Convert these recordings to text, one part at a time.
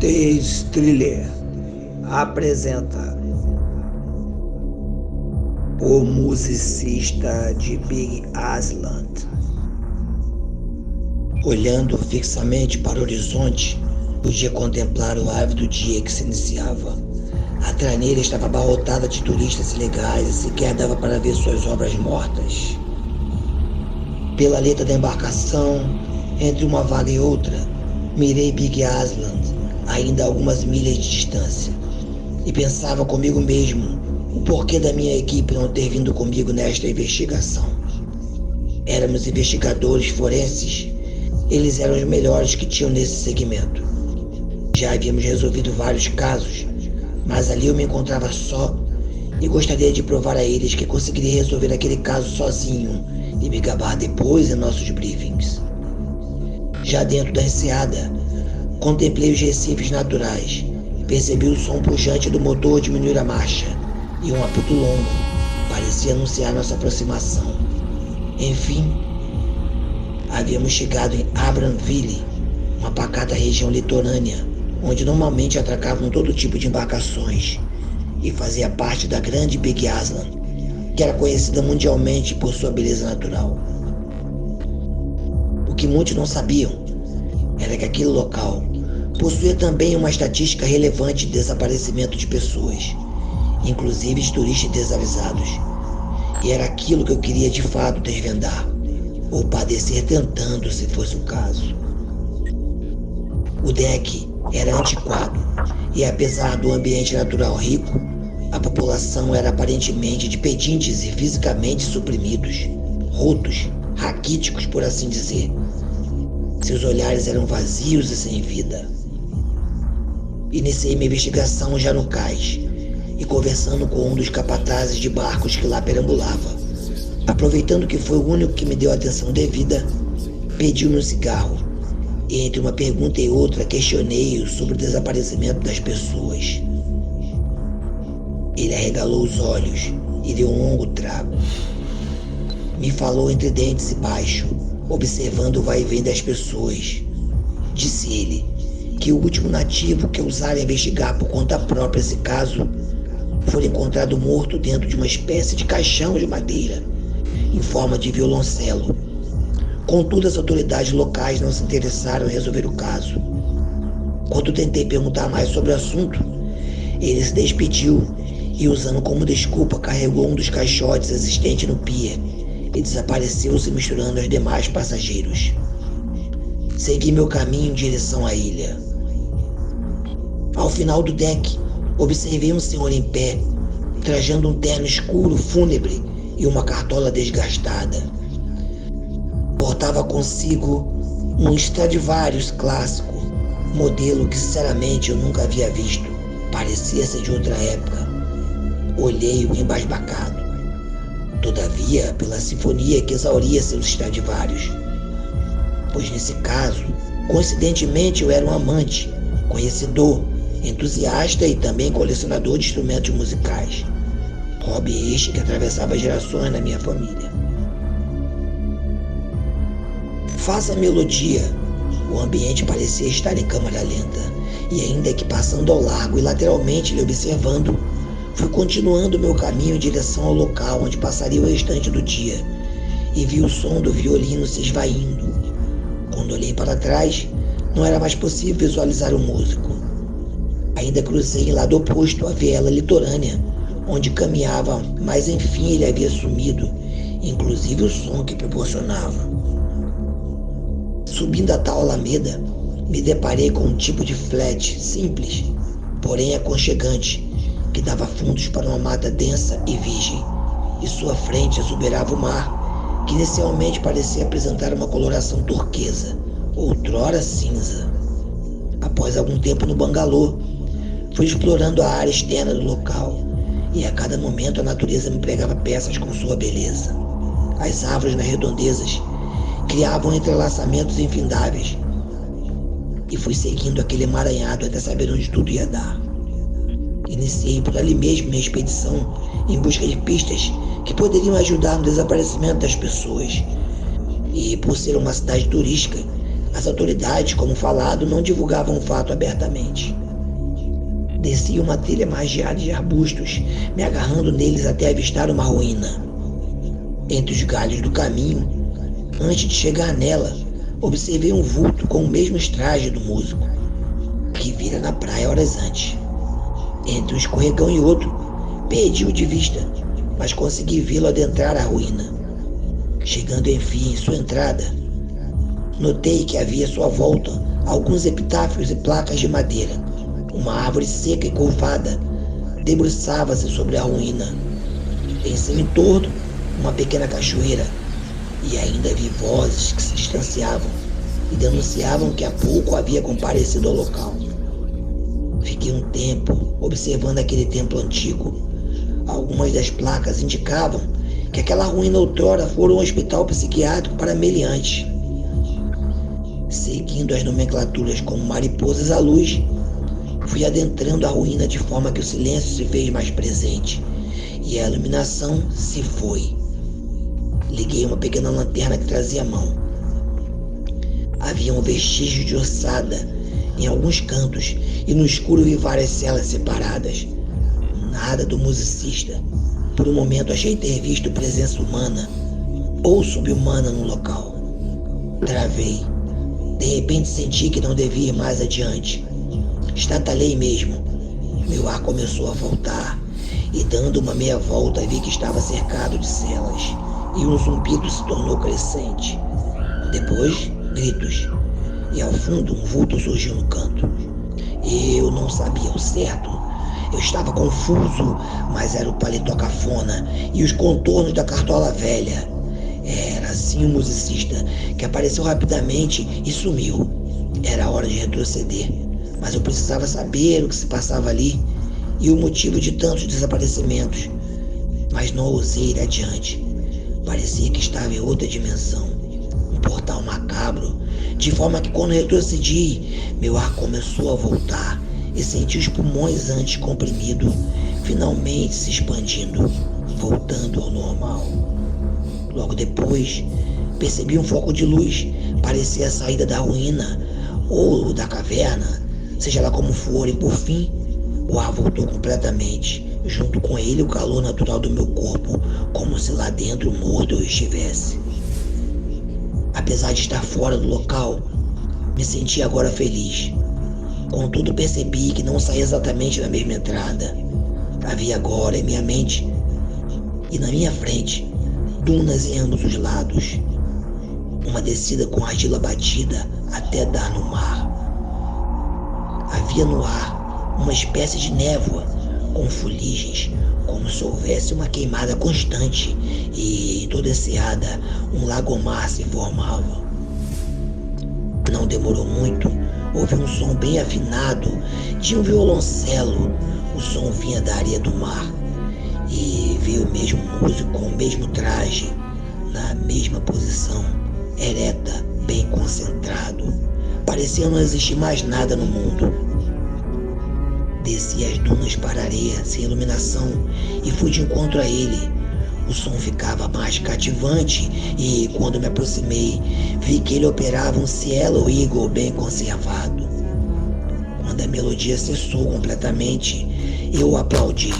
Thaís Thriller apresenta o musicista de Big Island. Olhando fixamente para o horizonte, podia contemplar o ávido dia que se iniciava. A traneira estava abarrotada de turistas ilegais e sequer dava para ver suas obras mortas. Pela letra da embarcação, entre uma vaga e outra, mirei Big Island, ainda a algumas milhas de distância, e pensava comigo mesmo o porquê da minha equipe não ter vindo comigo nesta investigação. Éramos investigadores forenses, eles eram os melhores que tinham nesse segmento. Já havíamos resolvido vários casos, mas ali eu me encontrava só e gostaria de provar a eles que conseguiria resolver aquele caso sozinho e me gabar depois em nossos briefings. Já dentro da enseada, contemplei os recifes naturais, percebi o som pujante do motor diminuir a marcha e um apito longo parecia anunciar nossa aproximação. Enfim, havíamos chegado em Abramville, uma pacata região litorânea, onde normalmente atracavam todo tipo de embarcações, e fazia parte da grande Big Island, que era conhecida mundialmente por sua beleza natural. O que muitos não sabiam era que aquele local possuía também uma estatística relevante de desaparecimento de pessoas, inclusive de turistas desavisados, e era aquilo que eu queria de fato desvendar, ou padecer tentando, se fosse o caso. O deck era antiquado, e apesar do ambiente natural rico, a população era aparentemente de pedintes e fisicamente suprimidos, rotos, raquíticos, por assim dizer. Seus olhares eram vazios e sem vida. Iniciei minha investigação já no cais e conversando com um dos capatazes de barcos que lá perambulava. Aproveitando que foi o único que me deu a atenção devida, pedi-me um cigarro e entre uma pergunta e outra questionei-o sobre o desaparecimento das pessoas. Ele arregalou os olhos e deu um longo trago. Me falou entre dentes e baixo, observando o vai e vem das pessoas. Disse ele que o último nativo que ousara investigar por conta própria esse caso foi encontrado morto dentro de uma espécie de caixão de madeira, em forma de violoncelo. Contudo, as autoridades locais não se interessaram em resolver o caso. Quando tentei perguntar mais sobre o assunto, ele se despediu e, usando como desculpa, carregou um dos caixotes existentes no pier e desapareceu se misturando aos demais passageiros. Segui meu caminho em direção à ilha. Ao final do deck, observei um senhor em pé, trajando um terno escuro fúnebre e uma cartola desgastada. Portava consigo um Stradivarius clássico, modelo que sinceramente eu nunca havia visto. Parecia ser de outra época. Olhei-o embasbacado. Todavia, pela sinfonia que exauria seus Stradivarius. Pois nesse caso, coincidentemente eu era um amante, conhecedor, entusiasta e também colecionador de instrumentos musicais. Hobby este que atravessava gerações na minha família. Face à melodia, o ambiente parecia estar em câmara lenta, e ainda que passando ao largo e lateralmente lhe observando, fui continuando meu caminho em direção ao local onde passaria o restante do dia, e vi o som do violino se esvaindo. Quando olhei para trás, não era mais possível visualizar o músico. Ainda cruzei em lado oposto a viela litorânea, onde caminhava, mas enfim ele havia sumido, inclusive o som que proporcionava. Subindo a tal alameda, me deparei com um tipo de flat simples, porém aconchegante, que dava fundos para uma mata densa e virgem, e sua frente exuberava o mar, que inicialmente parecia apresentar uma coloração turquesa, outrora cinza. Após algum tempo no bangalô, fui explorando a área externa do local, e a cada momento a natureza me pregava peças com sua beleza. As árvores nas redondezas criavam entrelaçamentos infindáveis, e fui seguindo aquele emaranhado até saber onde tudo ia dar. Iniciei por ali mesmo minha expedição em busca de pistas que poderiam ajudar no desaparecimento das pessoas. E por ser uma cidade turística, As autoridades, como falado, não divulgavam o fato abertamente. Desci uma trilha margeada de arbustos, me agarrando neles até avistar uma ruína. Entre os galhos do caminho, antes de chegar nela, observei um vulto com o mesmo traje do músico, que vira na praia horas antes. Entre um escorregão e outro, perdi-o de vista, mas consegui vê-lo adentrar a ruína. Chegando enfim em sua entrada, notei que havia à sua volta alguns epitáfios e placas de madeira. Uma árvore seca e curvada debruçava-se sobre a ruína. Em seu entorno, uma pequena cachoeira, e ainda vi vozes que se distanciavam e denunciavam que há pouco havia comparecido ao local. Fiquei um tempo observando aquele templo antigo. Algumas das placas indicavam que aquela ruína outrora fora um hospital psiquiátrico para meliantes. Seguindo as nomenclaturas como mariposas à luz, fui adentrando a ruína de forma que o silêncio se fez mais presente e a iluminação se foi. Liguei uma pequena lanterna que trazia à mão. Havia um vestígio de ossada em alguns cantos e no escuro vi várias celas separadas. Nada do musicista. Por um momento achei ter visto presença humana ou subhumana no local. Travei. De repente senti que não devia ir mais adiante. Estatalei mesmo. Meu ar começou a faltar e dando uma meia volta vi que estava cercado de celas e um zumbido se tornou crescente. Depois, gritos e ao fundo um vulto surgiu no canto. Eu não sabia o certo. Eu estava confuso, mas era o paletó cafona e os contornos da cartola velha. Era assim o musicista, que apareceu rapidamente e sumiu. Era hora de retroceder, mas eu precisava saber o que se passava ali e o motivo de tantos desaparecimentos. Mas não ousei ir adiante. Parecia que estava em outra dimensão, um portal macabro, de forma que quando retrocedi, meu ar começou a voltar e senti os pulmões antes comprimidos, finalmente se expandindo, voltando ao normal. Logo depois, percebi um foco de luz, parecia a saída da ruína ou da caverna, seja lá como for, e por fim, o ar voltou completamente, junto com ele o calor natural do meu corpo, como se lá dentro morto eu estivesse. Apesar de estar fora do local, me senti agora feliz. Contudo, percebi que não saí exatamente da mesma entrada. Havia agora em minha mente e na minha frente dunas em ambos os lados. Uma descida com argila batida até dar no mar. Havia no ar uma espécie de névoa com fuligens, como se houvesse uma queimada constante e, em toda enseada, um lagomar se formava. Não demorou muito, ouvi um som bem afinado de um violoncelo. O som vinha da areia do mar e veio o mesmo músico com o mesmo traje, na mesma posição, ereta, bem concentrado. Parecia não existir mais nada no mundo. Desci as dunas para a areia sem iluminação e fui de encontro a ele. O som ficava mais cativante e, quando me aproximei, vi que ele operava um Cielo Eagle bem conservado. Quando a melodia cessou completamente, eu o aplaudi.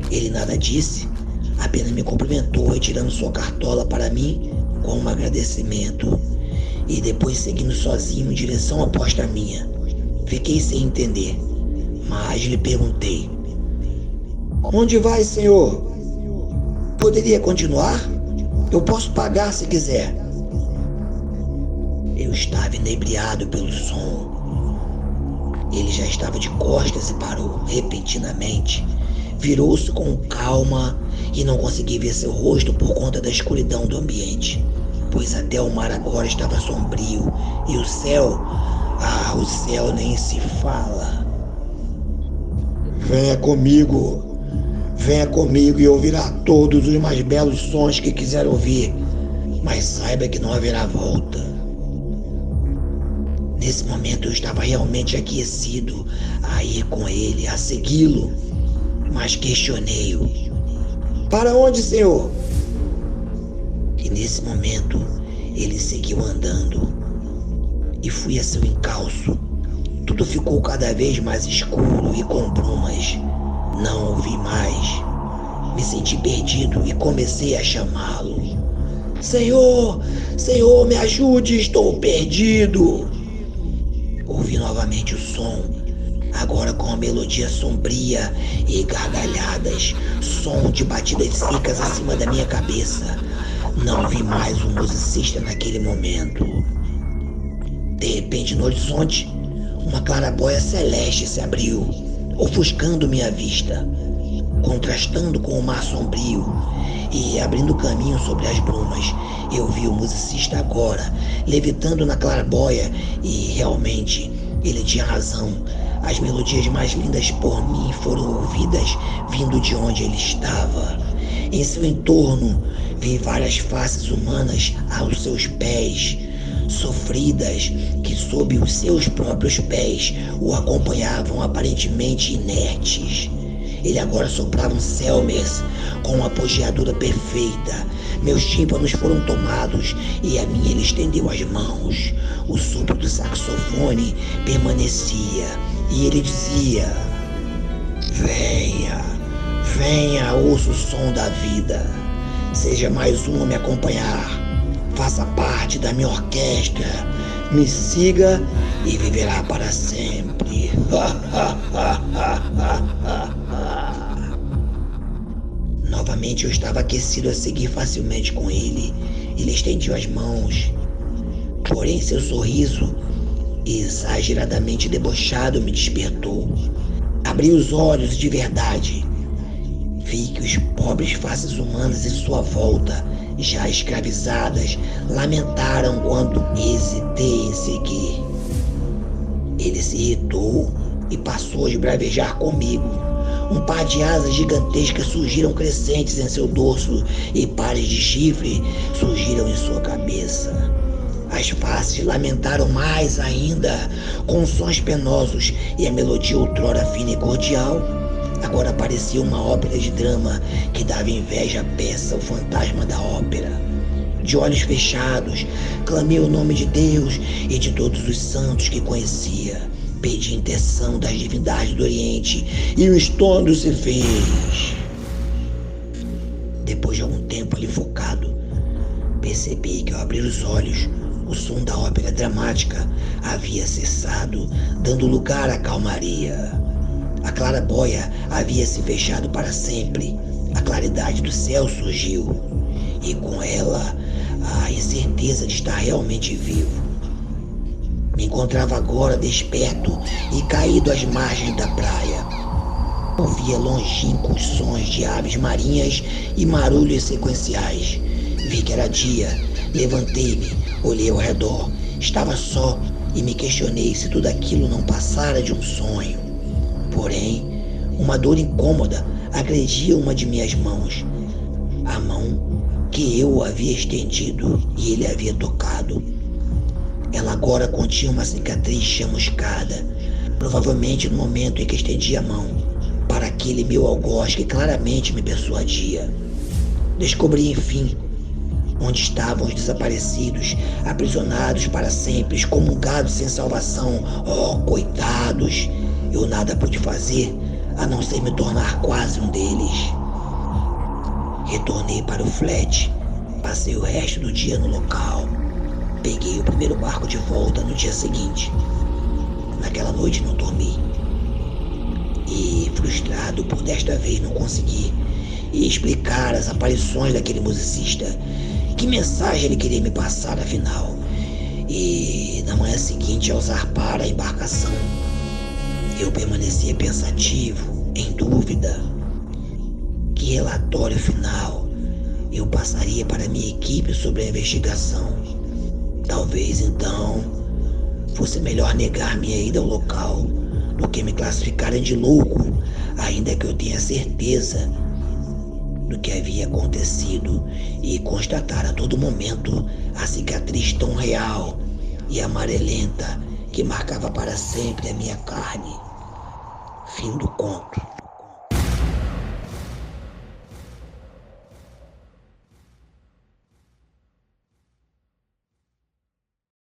Ele nada disse, apenas me cumprimentou, retirando sua cartola para mim com um agradecimento, e depois seguindo sozinho em direção oposta à minha. Fiquei sem entender, mas lhe perguntei: "Onde vai, senhor? Poderia continuar? Eu posso pagar se quiser." Eu estava inebriado pelo som. Ele já estava de costas e parou repentinamente. Virou-se com calma e não consegui ver seu rosto por conta da escuridão do ambiente, pois até o mar agora estava sombrio e o céu nem se fala. Venha comigo e ouvirá todos os mais belos sons que quiser ouvir, mas saiba que não haverá volta." Nesse momento eu estava realmente aquecido a ir com ele, a segui-lo, mas questionei-o: "Para onde, senhor?" E nesse momento ele seguiu andando. e fui a seu encalço. Tudo ficou cada vez mais escuro e com brumas. Não ouvi mais. Me senti perdido e comecei a chamá-lo. Senhor, Senhor, me ajude, estou perdido. Ouvi novamente o som, agora com uma melodia sombria e gargalhadas, som de batidas secas acima da minha cabeça. Não vi mais o musicista naquele momento. De repente, no horizonte, uma claraboia celeste se abriu, ofuscando minha vista, contrastando com o mar sombrio e abrindo caminho sobre as brumas. Eu vi o musicista agora, levitando na claraboia, e realmente ele tinha razão. As melodias mais lindas por mim foram ouvidas vindo de onde ele estava. Em seu entorno, vi várias faces humanas aos seus pés, sofridas, que sob os seus próprios pés o acompanhavam aparentemente inertes. Ele agora soprava um Selmers com uma apogeadura perfeita. Meus tímpanos foram tomados e a mim ele estendeu as mãos. O sopro do saxofone permanecia e ele dizia: venha, venha, ouça o som da vida. Seja mais um a me acompanhar. Faça parte da minha orquestra. Me siga e viverá para sempre. Novamente eu estava aquecido a seguir facilmente com ele. Ele estendiu as mãos. Porém seu sorriso, exageradamente debochado, me despertou. Abri os olhos de verdade. Vi que os pobres faces humanas em sua volta, já escravizadas, lamentaram quando hesitei em seguir. Ele se irritou e passou a esbravejar comigo. Um par de asas gigantescas surgiram crescentes em seu dorso e pares de chifre surgiram em sua cabeça. As faces lamentaram mais ainda, com sons penosos, e a melodia outrora fina e cordial agora parecia uma ópera de drama que dava inveja à peça O Fantasma da Ópera. De olhos fechados, clamei o nome de Deus e de todos os santos que conhecia. Pedi intercessão das divindades do Oriente e o estrondo se fez. Depois de algum tempo ali focado, percebi que ao abrir os olhos, o som da ópera dramática havia cessado, dando lugar à calmaria. A claraboia havia se fechado para sempre. A claridade do céu surgiu, e com ela a incerteza de estar realmente vivo. Me encontrava agora desperto e caído às margens da praia. Ouvia longínquos sons de aves marinhas e marulhos sequenciais. Vi que era dia. Levantei-me, olhei ao redor. Estava só e me questionei se tudo aquilo não passara de um sonho. Porém, uma dor incômoda agredia uma de minhas mãos. A mão que eu havia estendido e ele havia tocado. Ela agora continha uma cicatriz chamuscada, provavelmente no momento em que estendi a mão para aquele meu algoz que claramente me persuadia. Descobri, enfim, onde estavam os desaparecidos, aprisionados para sempre, excomungados sem salvação. Oh, coitados! Eu nada pude fazer a não ser me tornar quase um deles. Retornei para o flat, passei o resto do dia no local. Peguei o primeiro barco de volta no dia seguinte. Naquela noite não dormi. E, frustrado por desta vez não conseguir explicar as aparições daquele musicista, que mensagem ele queria me passar afinal. E na manhã seguinte, ao zarpar a embarcação, eu permanecia pensativo, em dúvida. Que relatório final eu passaria para minha equipe sobre a investigação? Talvez então fosse melhor negar minha ida ao local do que me classificarem de louco, ainda que eu tenha certeza do que havia acontecido e constatar a todo momento a cicatriz tão real e amarelenta que marcava para sempre a minha carne. Fim do conto.